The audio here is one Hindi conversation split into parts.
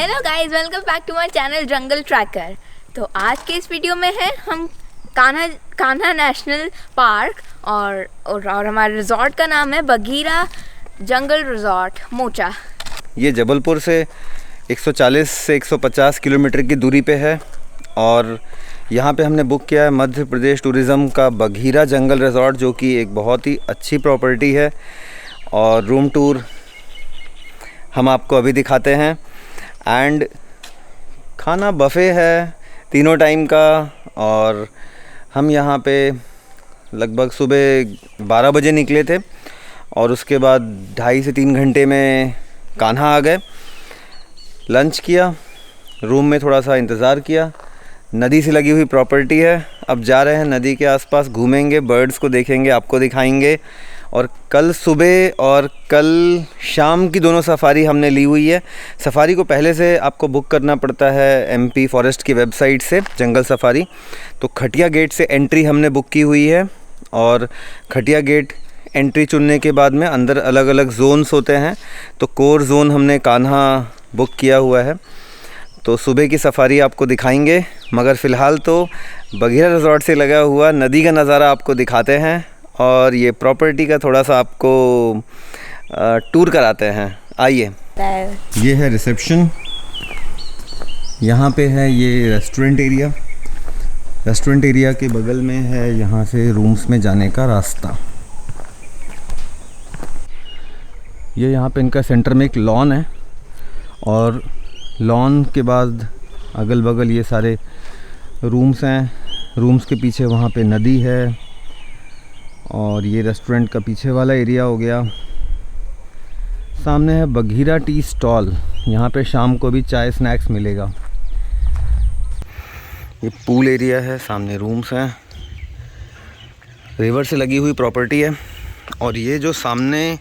Hello guys, welcome back to my channel Jungle Tracker. तो आज के इस वीडियो में है हम कान्हा नेशनल पार्क और हमारे रिजॉर्ट का नाम है बगीरा जंगल रिजॉर्ट मोचा। ये जबलपुर से 140 से 150 किलोमीटर की दूरी पे है और यहाँ पे हमने बुक किया है मध्य प्रदेश टूरिज़्म का बगीरा जंगल रिजॉर्ट, जो कि एक बहुत ही अच्छी प्रॉपर्टी है। और रूम टूर हम आपको अभी दिखाते हैं। एंड खाना बफ़े है तीनों टाइम का। और हम यहाँ पे लगभग सुबह 12 बजे निकले थे और उसके बाद 2.5 से 3 घंटे में कान्हा आ गए। लंच किया, रूम में थोड़ा सा इंतज़ार किया। नदी से लगी हुई प्रॉपर्टी है। अब जा रहे हैं नदी के आसपास, घूमेंगे, बर्ड्स को देखेंगे, आपको दिखाएंगे। और कल सुबह और कल शाम की दोनों सफारी हमने ली हुई है। सफारी को पहले से आपको बुक करना पड़ता है MP फॉरेस्ट की वेबसाइट से, जंगल सफारी। तो खटिया गेट से एंट्री हमने बुक की हुई है और खटिया गेट एंट्री चुनने के बाद में अंदर अलग अलग जोन्स होते हैं। तो कोर जोन हमने कान्हा बुक किया हुआ है। तो सुबह की सफारी आपको दिखाएंगे, मगर फ़िलहाल तो बगीरा रिजॉर्ट से लगा हुआ नदी का नज़ारा आपको दिखाते हैं और ये प्रॉपर्टी का थोड़ा सा आपको टूर कराते हैं। आइए। ये है रिसेप्शन, यहाँ पे है ये रेस्टोरेंट एरिया। रेस्टोरेंट एरिया के बगल में है यहाँ से रूम्स में जाने का रास्ता। ये यहाँ पे इनका सेंटर में एक लॉन है और लॉन के बाद अगल बगल ये सारे रूम्स हैं। रूम्स के पीछे वहाँ पे नदी है और ये रेस्टोरेंट का पीछे वाला एरिया हो गया। सामने है बगीरा टी स्टॉल, यहाँ पे शाम को भी चाय स्नैक्स मिलेगा। ये पूल एरिया है, सामने रूम्स हैं। रिवर से लगी हुई प्रॉपर्टी है। और ये जो सामने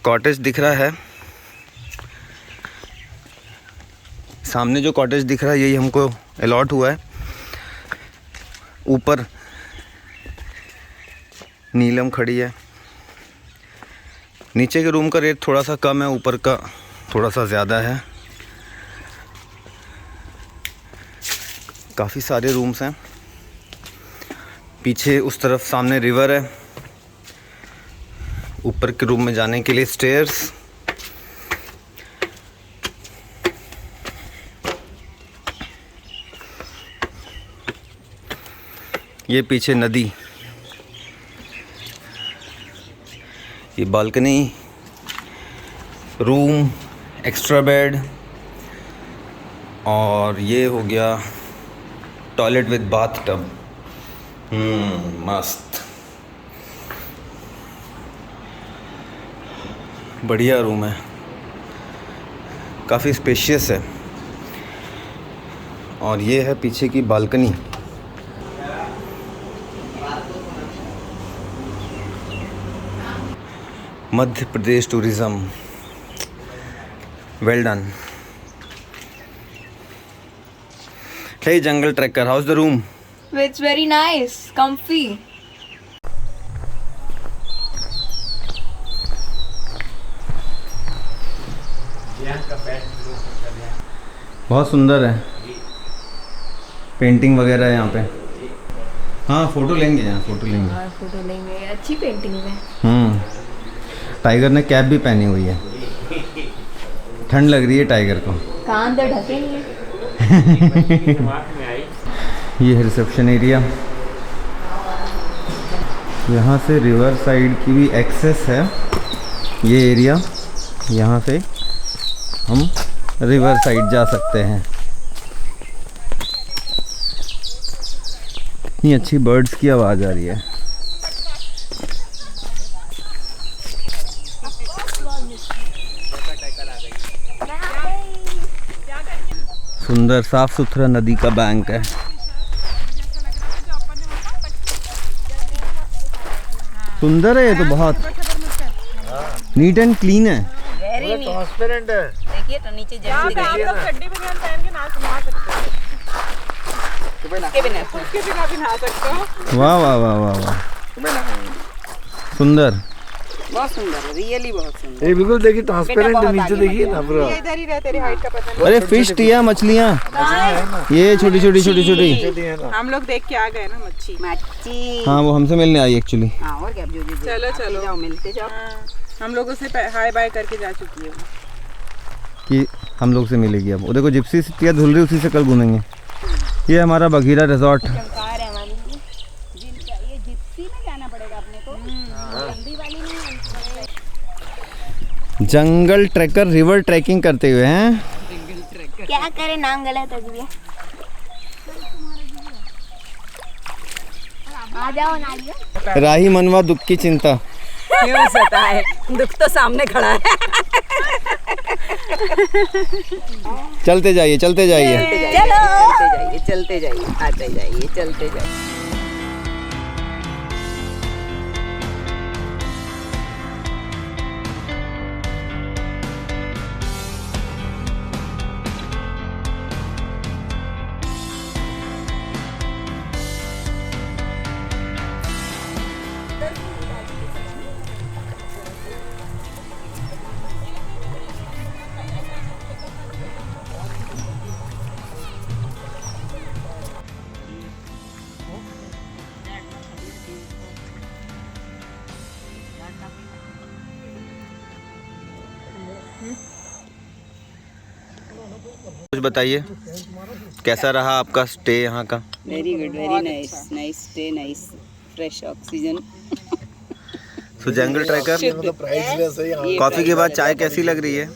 कॉटेज दिख रहा है, सामने जो कॉटेज दिख रहा है यही हमको अलॉट हुआ है। ऊपर नीलम खड़ी है। नीचे के रूम का रेट थोड़ा सा कम है, ऊपर का थोड़ा सा ज़्यादा है। काफ़ी सारे रूम्स हैं। पीछे उस तरफ सामने रिवर है। ऊपर के रूम में जाने के लिए स्टेयर्स। ये पीछे नदी, ये बालकनी, रूम, एक्स्ट्रा बेड और ये हो गया टॉयलेट विद बाथ टब। मस्त, बढ़िया रूम है, काफ़ी स्पेशियस है। और ये है पीछे की balcony. Madhya Pradesh tourism, well done. Hey jungle trekker, how's the room? It's very nice, comfy. बहुत सुंदर है, पेंटिंग वगैरह है यहाँ पे। हाँ, फ़ोटो लेंगे यहाँ, फ़ोटो लेंगे। हाँ, फोटो लेंगे, अच्छी पेंटिंग है। टाइगर ने कैप भी पहनी हुई है, ठंड लग रही है टाइगर को। कान तो ढके नहीं है। ये है रिसेप्शन एरिया। यहाँ से रिवर साइड की भी एक्सेस है। ये एरिया, यहाँ से हम रिवर साइड जा सकते हैं। इतनी अच्छी बर्ड्स की आवाज़ आ रही है। सुंदर साफ सुथरा नदी का बैंक है। सुंदर है ये तो, बहुत नीट एंड क्लीन है। वेरी ट्रांसपेरेंट है। देखिए तो नीचे जैसे देखिए आप लोग चड्डी बनियान पहन के नहा सकते हो। उसके बिना भी नहा सकते हो। वाह वाह वाह वाह वाह, सुंदर। बहुत सुंदर है, रियली बहुत सुंदर। ये बिल्कुल देखिए ट्रांसपेरेंट बहुत नीचे आगे देखिए ना पूरा। ये इधर ही रह, तेरे हाइट का पता नहीं। अरे फिश टिया मछलियाँ, ये छोटी छोटी छोटी छोटी। हम लोग देख के आ गए ना मच्छी। मच्छी। हाँ वो हमसे मिलने आई एक्चुअली। हाँ और क्या, जो चलो चलो जाओ, मिलते जाओ। हम लोगों से हाय बाय करके जा चुकी है वो। कि हम लोग से मिलेगी अब। वो देखो जिप्सी टिया धुल रही, उसी से कल घूमेंगे। ये हमारा बघीरा रिजॉर्ट। ये जिप्सी में जाना पड़ेगा अपने को, लंबी वाली नहीं। जंगल ट्रैकर रिवर ट्रैकिंग करते हुए हैं। क्या करे, नाम गलत है भैया। आ जाओ नारियल। राही मनवा दुख की चिंता। क्यों सता है, दुख तो सामने खड़ा है। चलते जाइए चलते जाइए। चलते जाइए, आते जाइए, चलते जाइए। कुछ बताइए, कैसा रहा आपका स्टे यहाँ का? Very good, very nice, nice stay, nice fresh oxygen. तो जंगल ट्रैकर, कॉफी के बाद चाय कैसी लग रही है?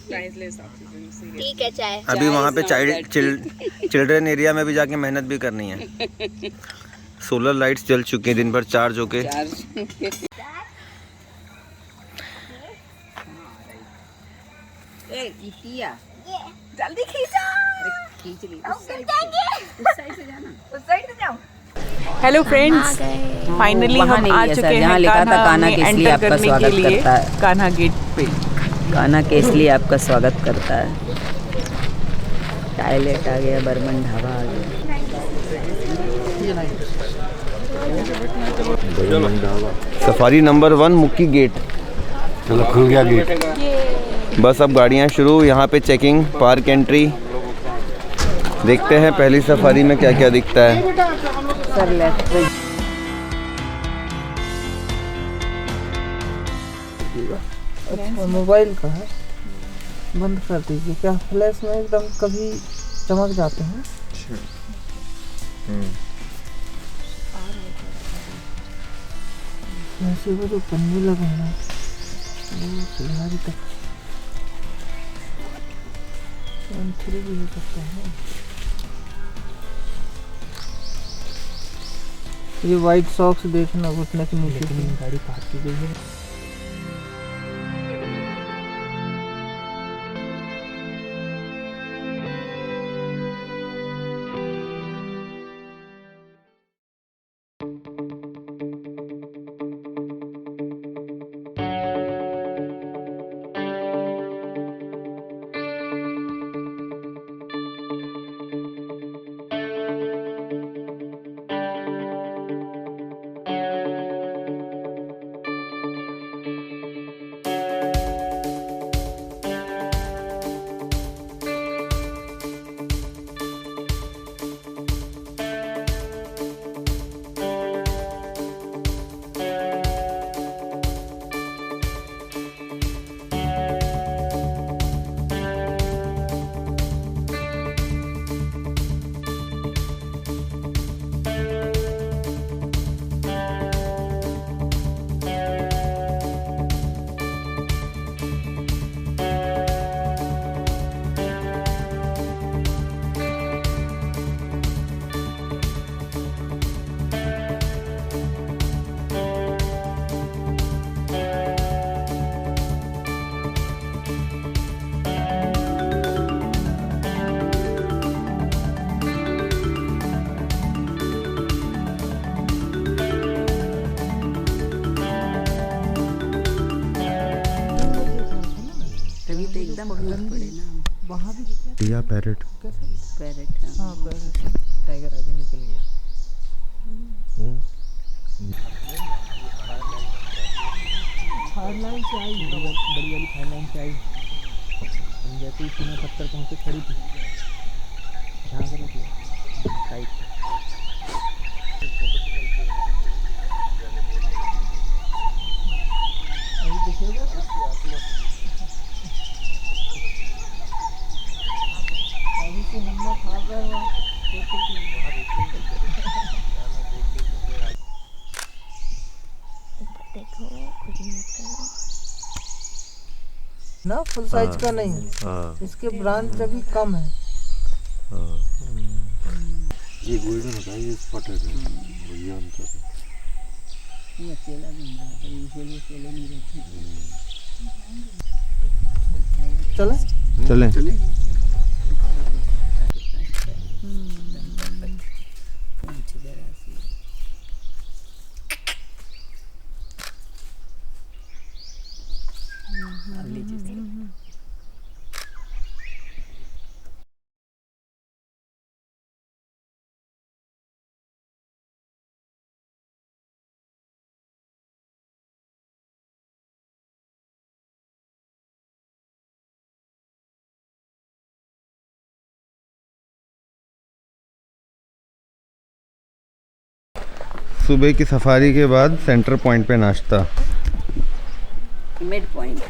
ठीक है चाय। अभी वहाँ पे चिल्ड्रन एरिया में भी जाके मेहनत भी करनी है। सोलर लाइट्स जल चुकी हैं दिन भर चार्ज होके। जल्दी खींचो, खींच ली। उस साइड से जाना, उस साइड से जाओ। हेलो फ्रेंड्स, फाइनली हम आ चुके हैं कान्हा में एंटर करने के लिए कान्हा गेट पे। कान्हा के इसलिए आपका स्वागत करता है। टॉयलेट आ गया, बर्मन ढाबा आ गया। सफारी नंबर 1 मुक्की गेट। चलो खुल गया गेट। बस अब गाड़ियाँ शुरू, यहाँ पे चेकिंग, पार्क एंट्री। देखते हैं पहली सफारी में क्या क्या दिखता है। सर लेफ्ट पे मोबाइल का है, बंद कर दीजिए। क्या फ्लैश में एकदम कभी चमक जाते हैं? ऐसे वो जो पन्नी लगे हैं ना, वो सिलहारी तक 3 भी हो सकता है। ये वाइट सॉक्स देखना घुटने के नीचे की गाड़ी पार्क की गई है। एकदम बहुत बड़े ना वहाँ भी टिया पैरेट। पैरेट। हाँ पैरेट, टाइगर आगे निकल गया। हार्ड लाइट लाइन से आई, बड़ी वाली फाइन लाइन से आई। हम जैसे ही सीमा पत्थर पहुँचे खड़ी थी, ध्यान से निकले राइट। अभी देखिएगा अभी से हम खा रहे हैं ना, फुल साइज का नहीं है, इसके ब्रांच अभी कम है। ये गोल्डन होता है, ये स्पॉटेड है, ये अंतर है। ये अकेला नहीं रहता, यूजुअली अकेले नहीं रहते। चलें चलें। सुबह की सफारी के बाद सेंटर पॉइंट पे नाश्ता। Mid point.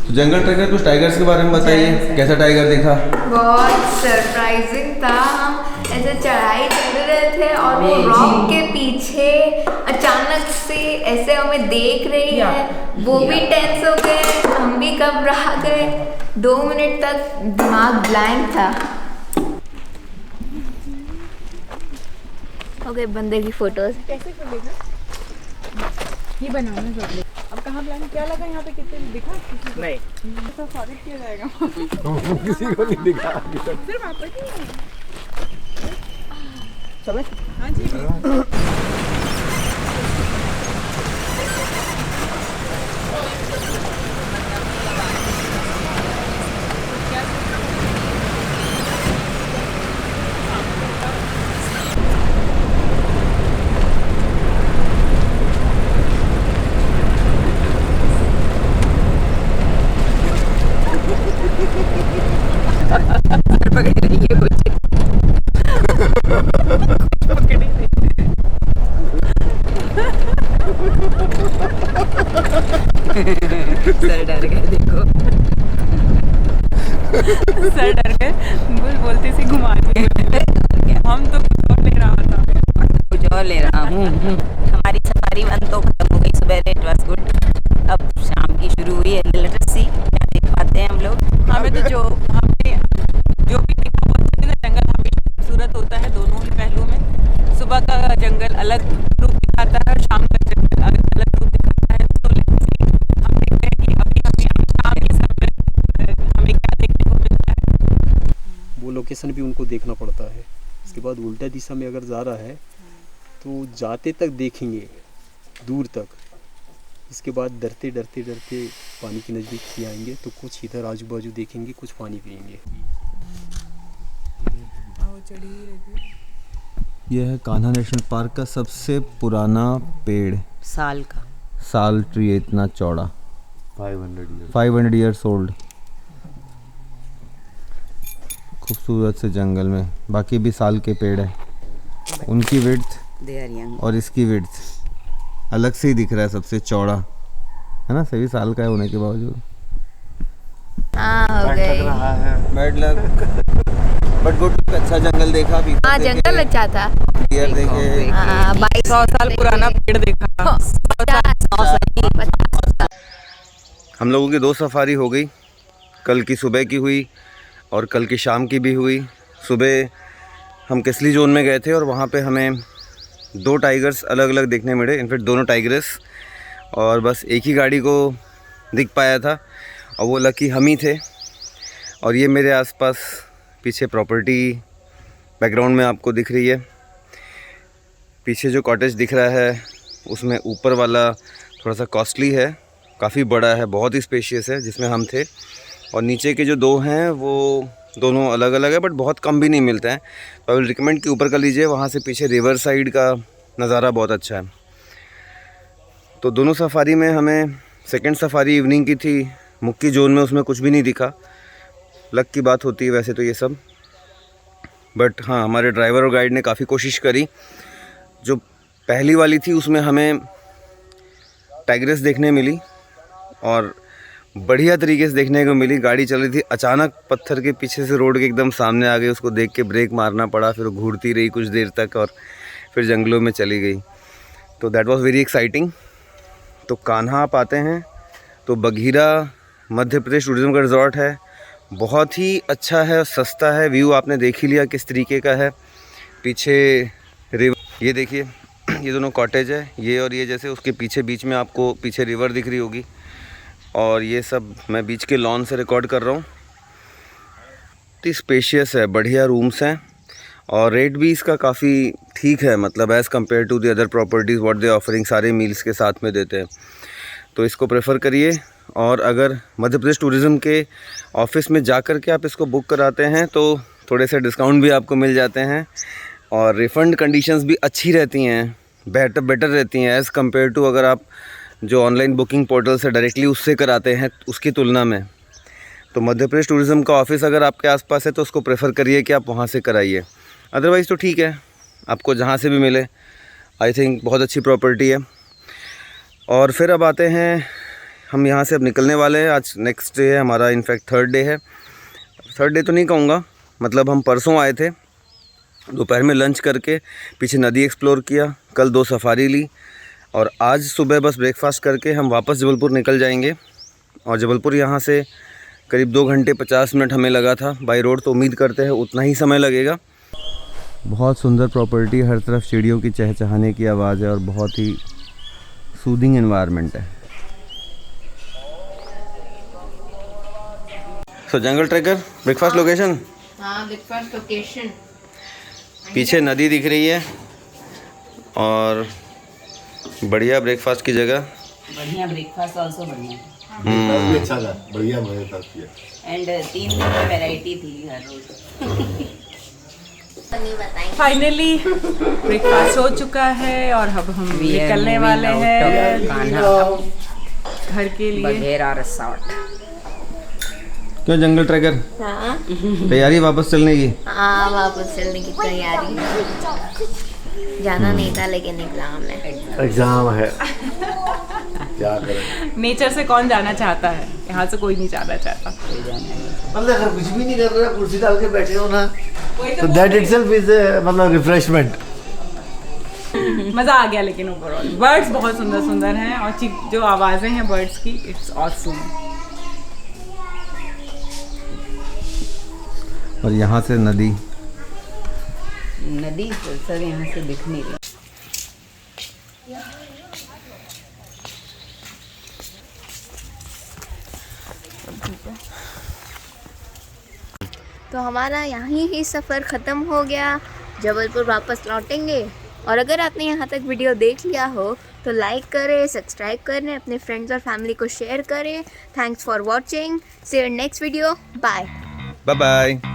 जंगल ट्रैकर, कुछ टाइगर्स के बारे में बताइए, कैसा टाइगर देखा? बहुत सरप्राइजिंग था। हम ऐसे चढ़ाई चढ़ रहे थे और वो रॉक के पीछे अचानक से ऐसे हमें देख रही है, वो भी टेंस हो गए, हम भी घबरा गए। 2 मिनट तक दिमाग ब्लैंक था। हो गए बंदे की फोटोज। कैसे चलेगा ये बनाना जरूरी। अब कहाँ प्लान क्या लगा यहाँ पे, कितने दिखा? नहीं, ऐसा स्वागत किया जाएगा किसी को नहीं दिखा सिर्फ आप ही हैं। चले हाँ जी। सर डर गए, देखो सर डर गए, बोलते से घुमा दिए। हम तो कुछ और ले रहा था, कुछ और ले रहा हूँ। हमारी सफारी 1 तो खत्म हो गई सुबह, इट वाज गुड। अब शाम की शुरू हुई है, लेट अस सी क्या देख पाते हैं हम लोग। हमें तो जो भी देखा वो जंगल हमेशा खूबसूरत होता है दोनों ही पहलुओं में। सुबह का जंगल अलग रूप दिखाता है और शाम का जंगल अलग रूप दिखाता है। तो हम देखते हैं कि अभी हमें शाम के समय हमें क्या देखने को मिलता है। वो लोकेशन भी उनको देखना पड़ता है। इसके बाद उल्टा दिशा में अगर जा रहा है तो जाते तक देखेंगे दूर तक, इसके बाद डरते डरते डरते पानी के नज़दीक ही आएंगे तो कुछ इधर आजू बाजू देखेंगे, कुछ पानी पिएंगे। यह है कान्हा नेशनल पार्क का सबसे पुराना पेड़। साल ट्री है, इतना चौड़ा, 500 ईयर्स ओल्ड। खूबसूरत से जंगल में बाकी भी साल के पेड़ है, उनकी विड्थ और इसकी विड्थ अलग से ही दिख रहा है, सबसे चौड़ा है ना, सभी साल का है होने के बावजूद। हो गए। बैड लक बट गुड, अच्छा जंगल देखा भी। हाँ, जंगल अच्छा था। डियर देखे, 100 साल पुराना पेड़ देखा। हम लोगों की 2 सफारी हो गई, कल की सुबह की हुई और कल की शाम की भी हुई। सुबह हम किसली जोन में गए थे और वहाँ पे हमें 2 टाइगर्स अलग अलग देखने मिले, इनफैक्ट दोनों टाइगर्स, और बस एक ही गाड़ी को दिख पाया था और वो लकी हम ही थे। और ये मेरे आसपास पीछे प्रॉपर्टी बैकग्राउंड में आपको दिख रही है। पीछे जो कॉटेज दिख रहा है उसमें ऊपर वाला थोड़ा सा कॉस्टली है, काफ़ी बड़ा है, बहुत ही स्पेशियस है, जिसमें हम थे। और नीचे के जो दो हैं वो दोनों अलग अलग है, बट बहुत कम भी नहीं मिलते हैं। तो आई विल रिकमेंड कि ऊपर का लीजिए, वहाँ से पीछे रिवर साइड का नज़ारा बहुत अच्छा है। तो दोनों सफारी में हमें, सेकंड सफारी इवनिंग की थी, मुक्की जोन में उसमें कुछ भी नहीं दिखा। लक की बात होती है वैसे तो ये सब, बट हाँ हमारे ड्राइवर और गाइड ने काफ़ी कोशिश करी। जो पहली वाली थी उसमें हमें टाइग्रेस देखने मिली और बढ़िया तरीके से देखने को मिली। गाड़ी चल रही थी, अचानक पत्थर के पीछे से रोड के एकदम सामने आ गई, उसको देख के ब्रेक मारना पड़ा, फिर घूरती रही कुछ देर तक और फिर जंगलों में चली गई। तो दैट वाज वेरी एक्साइटिंग। तो कान्हा आप आते हैं तो बघीरा मध्य प्रदेश टूरिज़्म का रिजॉर्ट है, बहुत ही अच्छा है, सस्ता है। व्यू आपने देख ही लिया किस तरीके का है। पीछे रिवर, ये देखिए ये दोनों कॉटेज है, ये और ये, जैसे उसके पीछे बीच में आपको पीछे रिवर दिख रही होगी। और ये सब मैं बीच के लॉन से रिकॉर्ड कर रहा हूँ। इतनी स्पेशियस है, बढ़िया रूम्स हैं और रेट भी इसका काफ़ी ठीक है, मतलब as compare to the other properties what they offering, सारे मील्स के साथ में देते हैं। तो इसको प्रेफर करिए। और अगर मध्य प्रदेश टूरिज़्म के ऑफिस में जा कर के आप इसको बुक कराते हैं तो थोड़े से डिस्काउंट भी आपको मिल जाते हैं और रिफ़ंड कंडीशंस भी अच्छी रहती हैं, बेटर रहती हैं एज़ कम्पेयर टू अगर आप जो ऑनलाइन बुकिंग पोर्टल से डायरेक्टली उससे कराते हैं उसकी तुलना में। तो मध्य प्रदेश टूरिज़्म का ऑफिस अगर आपके आसपास है तो उसको प्रेफर करिए कि आप वहाँ से कराइए। अदरवाइज़ तो ठीक है, आपको जहाँ से भी मिले, आई थिंक बहुत अच्छी प्रॉपर्टी है। और फिर अब आते हैं, हम यहाँ से अब निकलने वाले हैं। आज नेक्स्ट डे है हमारा, इनफैक्ट थर्ड डे है। थर्ड डे तो नहीं कहूँगा, मतलब हम परसों आए थे, दोपहर में लंच करके पीछे नदी एक्सप्लोर किया, कल 2 सफारी ली और आज सुबह बस ब्रेकफास्ट करके हम वापस जबलपुर निकल जाएंगे। और जबलपुर यहाँ से करीब 2 घंटे 50 मिनट हमें लगा था बाई रोड, तो उम्मीद करते हैं उतना ही समय लगेगा। बहुत सुंदर प्रॉपर्टी, हर तरफ चिड़ियों की चहचहाने की आवाज़ है और बहुत ही सूदिंग एनवायरनमेंट है। सो जंगल ट्रैकर ब्रेकफास्ट लोकेशन, हाँ ब्रेकफास्ट लोकेशन, पीछे नदी दिख रही है और बढ़िया ब्रेकफास्ट की जगह। बढ़िया ब्रेकफास्ट ऑल्सो बढ़िया अच्छा था, बढ़िया मजेदार किया। एंड 3 दिन की वैरायटी थी हर रोज। फाइनली ब्रेकफास्ट हो चुका है और अब हम निकलने वाले हैं घर के लिए। बघेरा रिसोर्ट। क्यों जंगल ट्रैकर, हाँ तैयारी वापस चलने की? हाँ वापस चलने की तैयारी, जाना नहीं था लेकिन एग्जाम है। एग्जाम है क्या करें। नेचर से कौन जाना चाहता है, यहाँ से कोई नहीं जाना चाहता। मतलब अगर कुछ भी नहीं कर रहा, कुर्सी डाल के बैठे हो ना, तो दैट इटसेल्फ इज मतलब रिफ्रेशमेंट। मज़ा आ गया। लेकिन ओवरऑल बर्ड्स बहुत सुंदर सुंदर हैं और जो आवाज़ें हैं बर्ड्स की, इट्स ऑसम। और यहाँ से नदी सर यहाँ से दिख नहीं रही। तो हमारा यहीं ही सफ़र ख़त्म हो गया, जबलपुर वापस लौटेंगे। और अगर आपने यहाँ तक वीडियो देख लिया हो तो लाइक करें, सब्सक्राइब करें, अपने फ्रेंड्स और फैमिली को शेयर करें। Thanks for watching, see you next video, bye bye bye.